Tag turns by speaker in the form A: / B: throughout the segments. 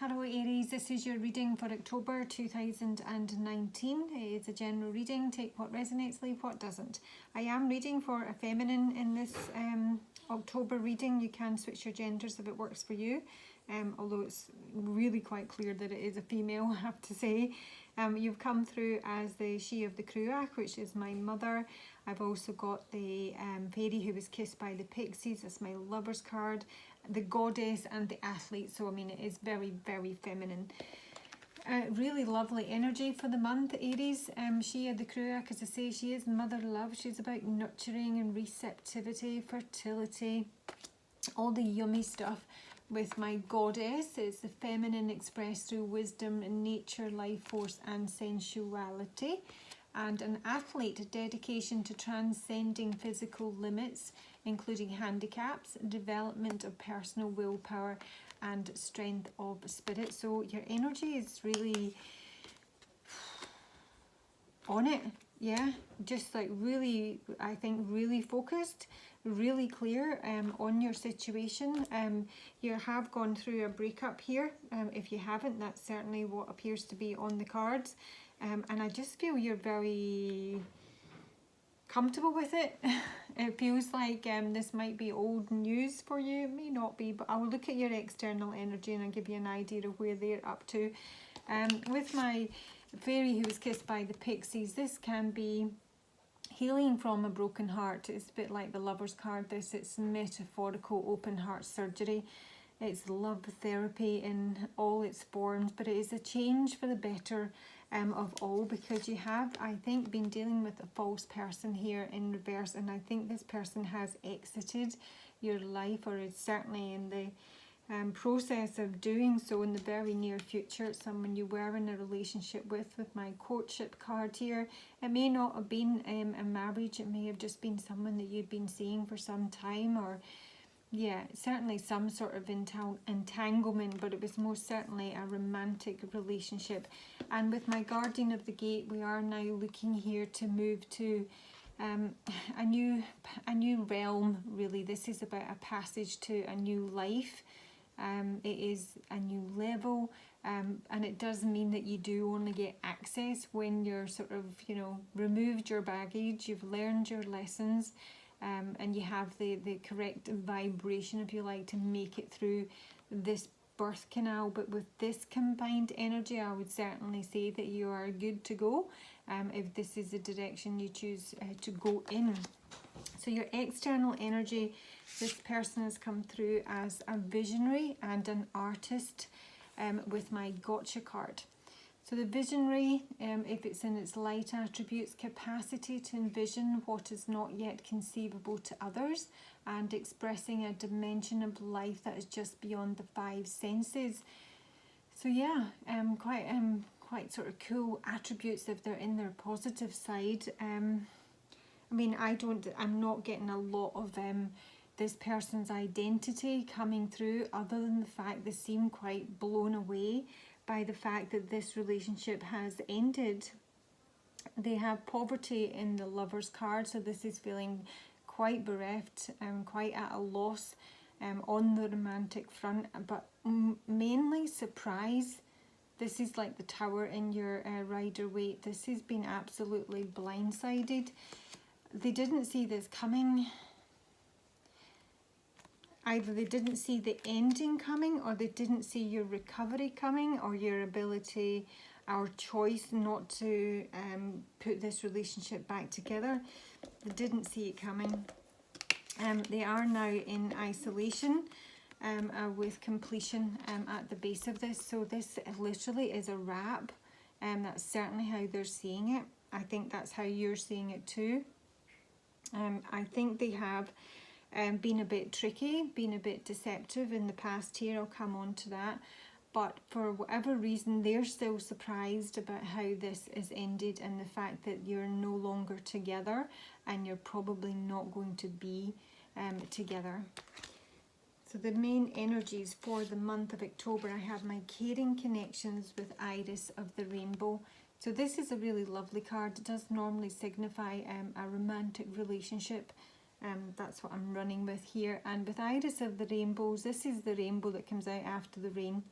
A: Hello Aries, this is your reading for October 2019. It's a general reading, take what resonates, leave what doesn't. I am reading for a feminine in this October reading. You can switch your genders if it works for you, although it's really quite clear that it is a female, I have to say. You've come through as the She of the Cruach, which is my mother. I've also got the fairy who was kissed by the pixies, that's my lover's card, the goddess and the athlete. So I mean, it is very, very feminine. Really lovely energy for the month, Aries. She of the Cruach, as I say, she is mother love. She's about nurturing and receptivity, fertility, all the yummy stuff. With my goddess, it's the feminine expressed through wisdom, nature, life force and sensuality. And an athlete, a dedication to transcending physical limits, including handicaps, development of personal willpower and strength of spirit. So your energy is really on it, yeah, just like really, I think really focused, really clear on your situation. You have gone through a breakup here. If you haven't, that's certainly what appears to be on the cards. And I just feel you're very comfortable with it. It feels like this might be old news for you. It may not be, but I'll look at your external energy and I'll give you an idea of where they're up to. With my fairy who was kissed by the pixies, this can be healing from a broken heart. It's a bit like the Lover's card. It's metaphorical open heart surgery. It's love therapy in all its forms, but it is a change for the better of all, because you have, I think, been dealing with a false person here in reverse, and I think this person has exited your life, or is certainly in the process of doing so in the very near future. It's someone you were in a relationship with my courtship card here. It may not have been a marriage, it may have just been someone that you've been seeing for some time, or yeah, certainly some sort of entanglement, but it was most certainly a romantic relationship. And with my guardian of the gate, we are now looking here to move to a new realm, really. This is about a passage to a new life. It is a new level, and it does mean that you do only get access when you're sort of, you know, removed your baggage, you've learned your lessons, and you have the correct vibration, if you like, to make it through this birth canal. But with this combined energy, I would certainly say that you are good to go, if this is the direction you choose to go in. So your external energy, this person has come through as a visionary and an artist, with my gotcha card. So the visionary, if it's in its light attributes, capacity to envision what is not yet conceivable to others, and expressing a dimension of life that is just beyond the five senses. So yeah, quite sort of cool attributes if they're in their positive side. I mean, I'm not getting a lot of this person's identity coming through, other than the fact they seem quite blown away by the fact that this relationship has ended. They have poverty in the Lover's card, so this is feeling quite bereft and quite at a loss on the romantic front, but mainly surprise. This is like the Tower in your Rider-Waite. This has been absolutely blindsided. They didn't see this coming. Either they didn't see the ending coming, or they didn't see your recovery coming, or your ability, our choice not to put this relationship back together. They didn't see it coming. They are now in isolation, with completion at the base of this. So this literally is a wrap. That's certainly how they're seeing it. I think that's how you're seeing it too. I think they have been a bit tricky, been a bit deceptive in the past here. I'll come on to that. But for whatever reason, they're still surprised about how this is ended, and the fact that you're no longer together, and you're probably not going to be together. So the main energies for the month of October, I have my caring connections with Iris of the Rainbow. So this is a really lovely card. It does normally signify a romantic relationship. That's what I'm running with here. And with Iris of the Rainbows, this is the rainbow that comes out after the rain.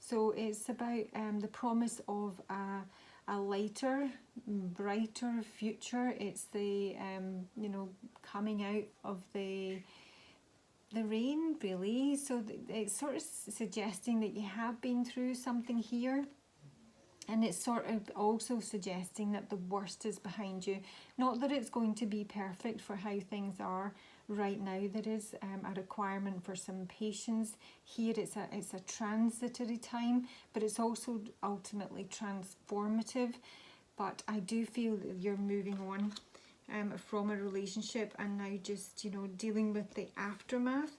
A: So it's about the promise of a lighter, brighter future. It's the you know, coming out of the rain, really. So it's sort of suggesting that you have been through something here. And it's sort of also suggesting that the worst is behind you. Not that it's going to be perfect for how things are right now. There is a requirement for some patience. Here it's a transitory time, but it's also ultimately transformative. But I do feel that you're moving on from a relationship and now just, you know, dealing with the aftermath.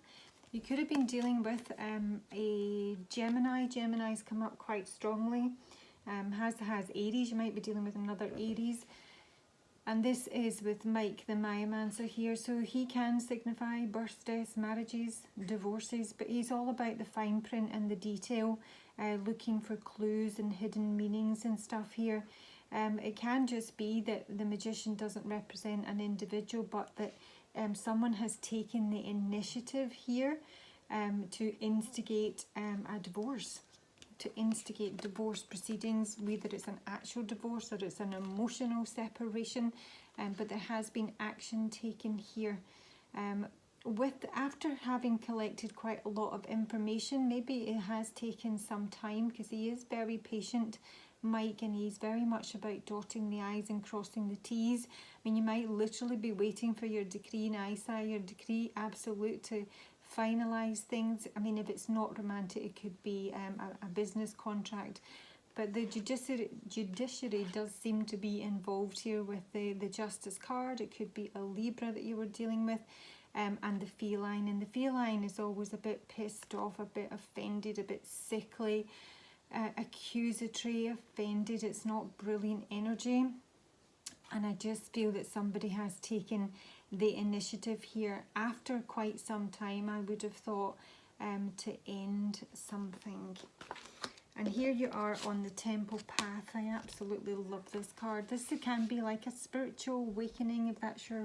A: You could have been dealing with a Gemini. Gemini's come up quite strongly. Has Aries. You might be dealing with another Aries. And this is with Mike, the Mayamancer here. So he can signify births, deaths, marriages, divorces, but he's all about the fine print and the detail, looking for clues and hidden meanings and stuff here. It can just be that the Magician doesn't represent an individual, but that someone has taken the initiative here to instigate a divorce. To instigate divorce proceedings, whether it's an actual divorce or it's an emotional separation, but there has been action taken here. After having collected quite a lot of information, maybe it has taken some time, because he is very patient, Mike, and he's very much about dotting the I's and crossing the T's. I mean, you might literally be waiting for your decree nisi, your decree absolute, to finalise things. I mean, if it's not romantic, it could be a business contract. But the judiciary does seem to be involved here with the Justice card. It could be a Libra that you were dealing with, and the feline. And the feline is always a bit pissed off, a bit offended, a bit sickly, accusatory, offended. It's not brilliant energy. And I just feel that somebody has taken the initiative here after quite some time, I would have thought, to end something. And here you are on the Temple path. I absolutely love this card. This can be like a spiritual awakening, if that's your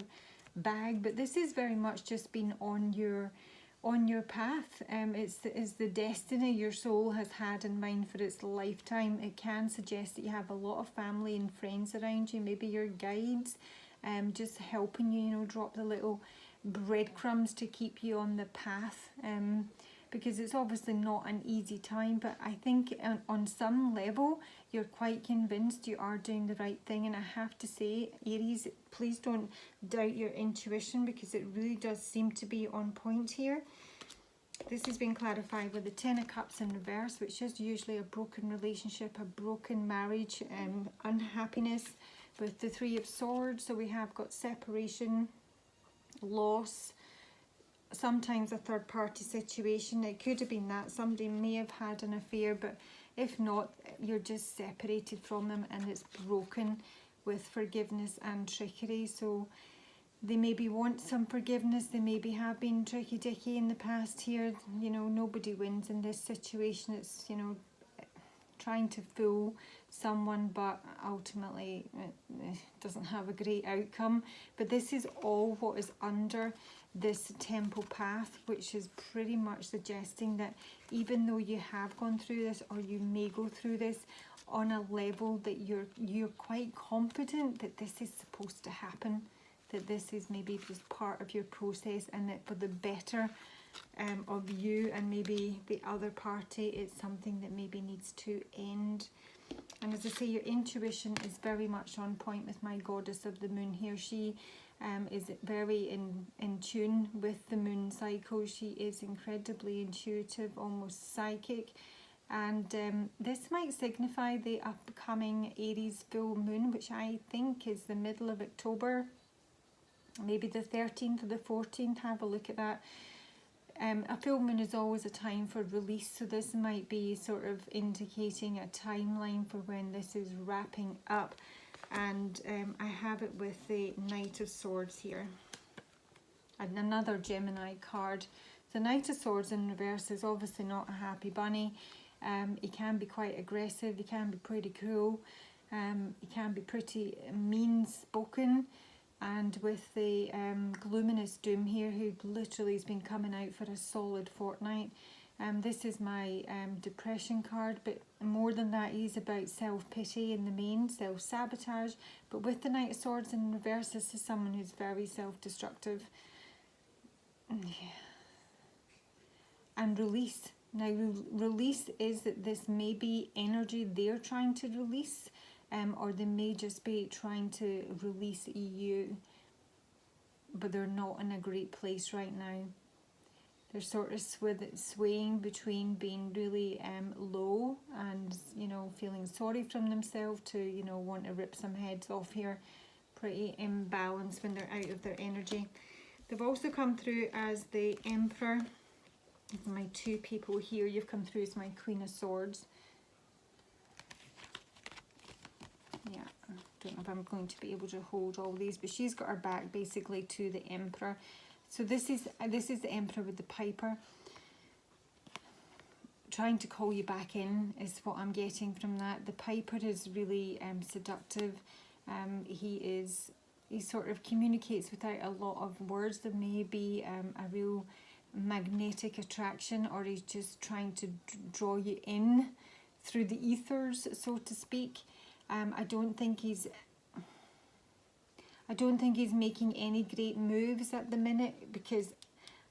A: bag, but this is very much just been on your path. It's the destiny your soul has had in mind for its lifetime. It can suggest that you have a lot of family and friends around you, maybe your guides, just helping you, you know, drop the little breadcrumbs to keep you on the path, because it's obviously not an easy time, but I think on some level you're quite convinced you are doing the right thing. And I have to say, Aries, please don't doubt your intuition, because it really does seem to be on point here. This has been clarified with the Ten of Cups in reverse, which is usually a broken relationship, a broken marriage, unhappiness, with the Three of Swords. So we have got separation, loss, sometimes a third party situation. It could have been that somebody may have had an affair, but if not, you're just separated from them and it's broken, with forgiveness and trickery. So they maybe want some forgiveness, they maybe have been tricky dicky in the past here. You know, nobody wins in this situation. It's, you know, trying to fool someone, but ultimately it doesn't have a great outcome. But this is all what is under this Temple path, which is pretty much suggesting that even though you have gone through this, or you may go through this on a level that you're quite confident that this is supposed to happen, that this is maybe just part of your process, and that for the better of you and maybe the other party, it's something that maybe needs to end. And as I say, your intuition is very much on point with my goddess of the moon here. She is very in tune with the moon cycle. She is incredibly intuitive, almost psychic. And this might signify the upcoming Aries full moon, which I think is the middle of October, maybe the 13th or the 14th. Have a look at that. A full moon is always a time for release, so this might be sort of indicating a timeline for when this is wrapping up. And I have it with the Knight of Swords here, and another Gemini card. The Knight of Swords in reverse is obviously not a happy bunny. He can be quite aggressive, he can be pretty cruel, he can be pretty mean-spoken. And with the Luminous Doom here, who literally has been coming out for a solid fortnight, This is my depression card, but more than that, he's about self-pity in the main, self-sabotage. But with the Knight of Swords in reverse, this is someone who's very self-destructive. Yeah. And release. Now, release is that this may be energy they're trying to release, or they may just be trying to release you, but they're not in a great place right now. They're sort of swaying between being really low and, you know, feeling sorry from themselves to, you know, want to rip some heads off here. Pretty imbalanced when they're out of their energy. They've also come through as the Emperor. My two people here, you've come through as my Queen of Swords. Yeah, I don't know if I'm going to be able to hold all these, but she's got her back basically to the Emperor. So this is the Emperor with the Piper. Trying to call you back in is what I'm getting from that. The Piper is really seductive. He sort of communicates without a lot of words. There may be a real magnetic attraction, or he's just trying to draw you in through the ethers, so to speak. I don't think he's making any great moves at the minute, because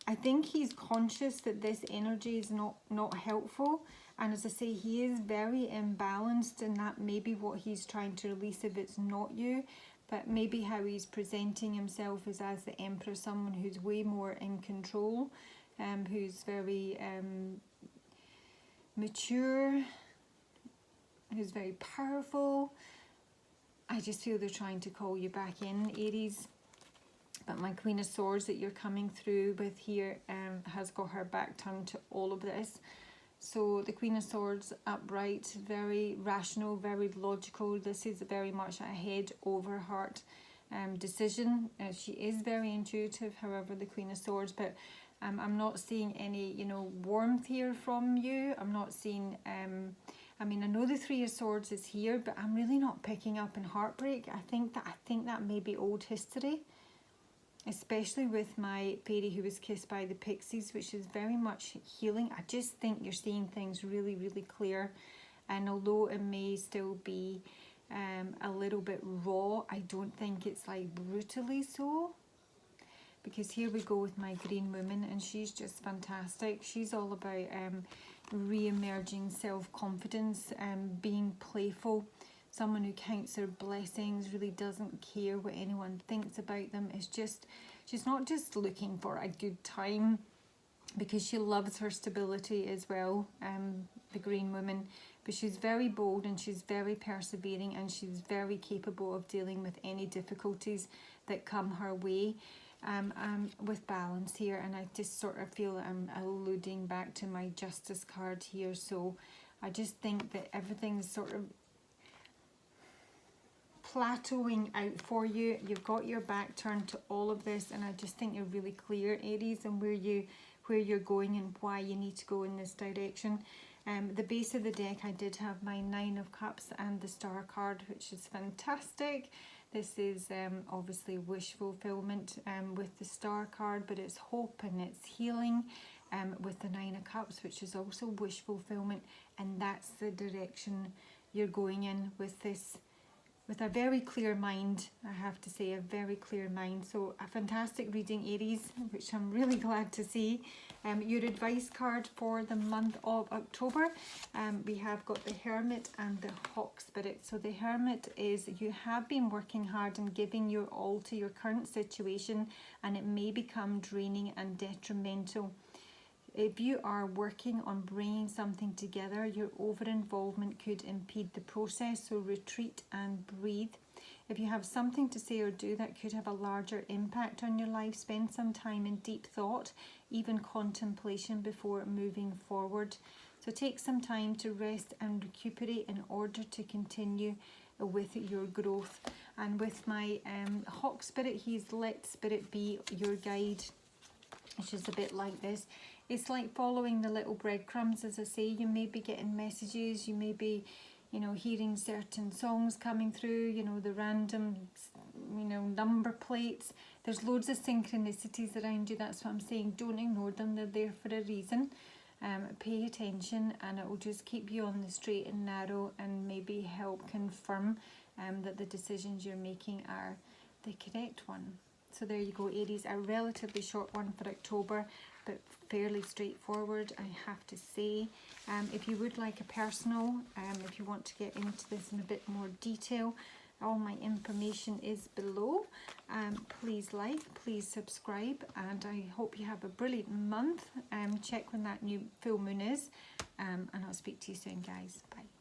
A: I think he's conscious that this energy is not helpful. And as I say, he is very imbalanced, and that may be what he's trying to release if it's not you. But maybe how he's presenting himself is as the Emperor, someone who's way more in control, who's very mature, who's very powerful. I just feel they're trying to call you back in, Aries. But my Queen of Swords that you're coming through with here has got her back turned to all of this. So the Queen of Swords upright, very rational, very logical. This is very much a head over heart decision. She is very intuitive, however, the Queen of Swords, but I'm not seeing any, you know, warmth here from you. I'm not seeing, I mean, I know the Three of Swords is here, but I'm really not picking up in heartbreak. I think that may be old history, especially with my fairy who was kissed by the pixies, which is very much healing. I just think you're seeing things really, really clear. And although it may still be a little bit raw, I don't think it's like brutally so. Because here we go with my green woman, and she's just fantastic. She's all about re-emerging self-confidence, being playful. Someone who counts their blessings, really doesn't care what anyone thinks about them. It's just, she's not just looking for a good time, because she loves her stability as well, the green woman. But she's very bold, and she's very persevering, and she's very capable of dealing with any difficulties that come her way. With balance here, and I just sort of feel I'm alluding back to my Justice card here. So I just think that everything's sort of plateauing out for you. You've got your back turned to all of this, and I just think you're really clear, Aries, and where you're going and why you need to go in this direction. The base of the deck, I did have my Nine of Cups and the Star card, which is fantastic. This is obviously wish fulfillment with the Star card, but it's hope and it's healing with the Nine of Cups, which is also wish fulfillment. And that's the direction you're going in with this, with a very clear mind, I have to say, a very clear mind. So a fantastic reading, Aries, which I'm really glad to see. Your advice card for the month of October, we have got the Hermit and the Hawk Spirit. So the Hermit is, you have been working hard and giving your all to your current situation, and it may become draining and detrimental. If you are working on bringing something together, your over-involvement could impede the process, so retreat and breathe. If you have something to say or do that could have a larger impact on your life, spend some time in deep thought, even contemplation, before moving forward. So take some time to rest and recuperate in order to continue with your growth. And with my Hawk Spirit, he's let Spirit be your guide, which is a bit like this. It's like following the little breadcrumbs, as I say. You may be getting messages, you may be, you know, hearing certain songs coming through, you know, the random, you know, number plates. There's loads of synchronicities around you. That's what I'm saying. Don't ignore them. They're there for a reason. pay attention, and it will just keep you on the straight and narrow, and maybe help confirm that the decisions you're making are the correct one. So there you go, Aries, a relatively short one for October, but fairly straightforward, I have to say. If you would like a personal, if you want to get into this in a bit more detail, all my information is below. Please like, please subscribe, and I hope you have a brilliant month. Check when that new full moon is, and I'll speak to you soon, guys. Bye.